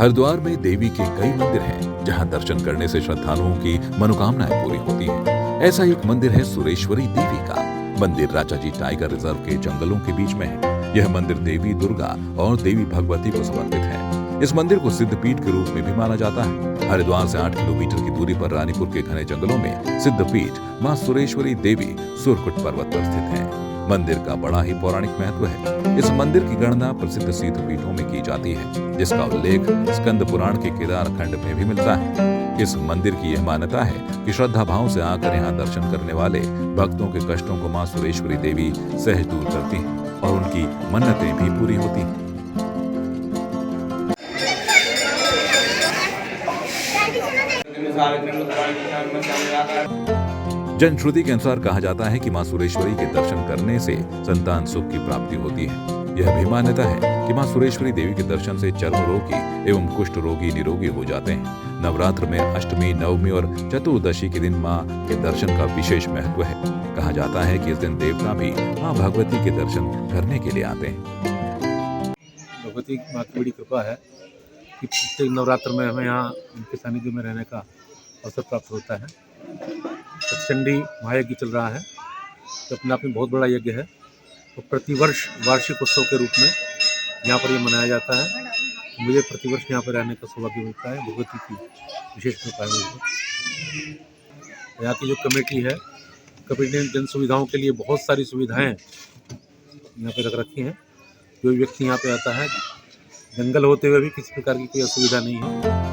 हरिद्वार में देवी के कई मंदिर हैं, जहां दर्शन करने से श्रद्धालुओं की मनोकामनाएं पूरी होती हैं। ऐसा एक मंदिर है सुरेश्वरी देवी का। मंदिर राजाजी टाइगर रिजर्व के जंगलों के बीच में है। यह मंदिर देवी दुर्गा और देवी भगवती को समर्पित है। इस मंदिर को सिद्धपीठ के रूप में भी माना जाता है। हरिद्वार से 8 किलोमीटर की दूरी पर रानीपुर के घने जंगलों में सिद्धपीठ मां सुरेश्वरी देवी सुरकुट पर्वत पर स्थित है। मंदिर का बड़ा ही पौराणिक महत्व है। इस मंदिर की गणना प्रसिद्ध सिद्धपीठों में की जाती है, जिसका उल्लेख स्कंद पुराण के केदार खंड में भी मिलता है। इस मंदिर की यह मान्यता है कि श्रद्धा भाव से आकर यहाँ दर्शन करने वाले भक्तों के कष्टों को मां सुरेश्वरी देवी सहज दूर करती हैं और उनकी मन्नतें भी पूरी होती हैं। जनश्रुति के अनुसार कहा जाता है कि मां सुरेश्वरी के दर्शन करने से संतान सुख की प्राप्ति होती है। यह भी मान्यता है कि मां सुरेश्वरी देवी के दर्शन से चर्म रोगी एवं कुष्ठ रोगी निरोगी हो जाते हैं। नवरात्र में अष्टमी, नवमी और चतुर्दशी के दिन मां के दर्शन का विशेष महत्व है। कहा जाता है कि इस दिन देवता भी मां भगवती के दर्शन करने के लिए आते हैं। भगवती मां की बड़ी कृपा है कि प्रत्येक नवरात्र में हमें यहाँ उनके सानिध्य में रहने का अवसर प्राप्त होता है। सतचंडी महायज्ञ चल रहा है, तो अपने आप में बहुत बड़ा यज्ञ है। तो प्रतिवर्ष वार्षिक उत्सव के रूप में यहाँ पर ये मनाया जाता है। मुझे प्रतिवर्ष यहाँ पर रहने का सौभाग्य मिलता है। भगवती की विशेष कृपा है मुझे। यहाँ की जो कमेटी है, कमेटी ने जन सुविधाओं के लिए बहुत सारी सुविधाएं यहाँ पे रख रखी हैं। जो व्यक्ति यहाँ पे आता है, जंगल होते हुए भी किसी प्रकार की कोई असुविधा नहीं है।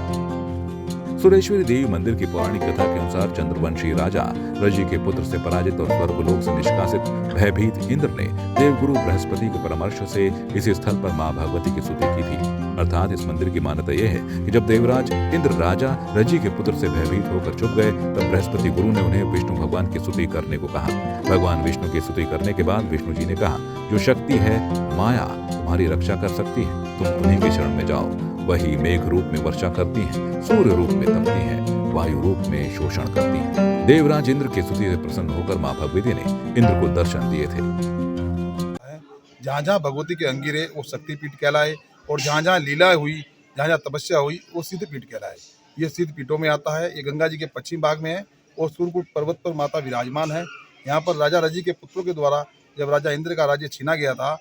सुरेश्वरी देवी मंदिर की पौराणिक कथा के अनुसार चंद्रवंशी राजा रजि के पुत्र से पराजित और स्वर्गलोक से निष्कासित भयभीत इंद्र ने देवगुरु बृहस्पति के परामर्श से इस स्थल पर मां भगवती की स्तुति की थी। अर्थात इस मंदिर की मान्यता यह है कि जब देवराज इंद्र राजा रजि के पुत्र से भयभीत होकर चुप गए, तब बृहस्पति गुरु ने उन्हें विष्णु भगवान की स्तुति करने को कहा। भगवान विष्णु की स्तुति करने के बाद विष्णु जी ने कहा, जो शक्ति है माया तुम्हारी रक्षा कर सकती है, तुम उन्हीं के शरण में जाओ। वही मेघ रूप में वर्षा करती हैं, सूर्य रूप में तपती हैं, वायु रूप में शोषण करती हैं। देवराज इंद्र की स्तुति से प्रसन्न होकर मां भगवती ने इंद्र को दर्शन दिए थे। जहाँ जहाँ भगवती के अंगिरे वो शक्तिपीठ कहलाए, और जहाँ जहाँ लीला हुई, जहाँ जहाँ तपस्या हुई, वो सिद्धपीठ कहलाए। ये सिद्धपीठों में आता है। ये गंगा जी के पश्चिम भाग में है और सूर्यकुट पर्वत पर माता विराजमान है। यहाँ पर राजा रजि के पुत्रों के द्वारा जब राजा इंद्र का राज्य छीना गया था,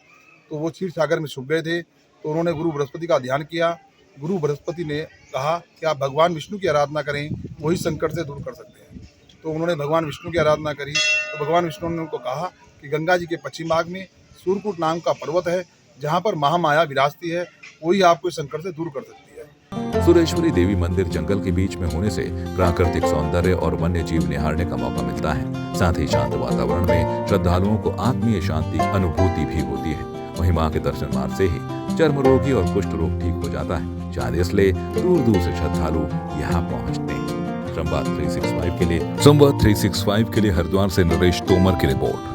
तो वो क्षीर सागर में छुप गए थे। तो उन्होंने गुरु बृहस्पति का ध्यान किया। गुरु बृहस्पति ने कहा कि आप भगवान विष्णु की आराधना करें, वही संकट से दूर कर सकते हैं। तो उन्होंने भगवान विष्णु की आराधना करी। तो भगवान विष्णु ने उनको कहा कि गंगा जी के पश्चिम भाग में सूर्यकुट नाम का पर्वत है, जहाँ पर महामाया विराजती है, वही आपको इस संकट से दूर कर सकती है। सुरेश्वरी देवी मंदिर जंगल के बीच में होने से प्राकृतिक सौंदर्य और वन्य जीव निहारने का मौका मिलता है। साथ ही शांत वातावरण में श्रद्धालुओं को आत्मीय शांति अनुभूति भी होती है। वहीं मां के दर्शन मार्ग से ही चर्म रोगी और कुष्ठ रोग ठीक हो जाता है। शायद इसलिए दूर दूर से श्रद्धालु यहाँ पहुँचते हैं। संवाद 365 के लिए हरिद्वार से नरेश तोमर की रिपोर्ट।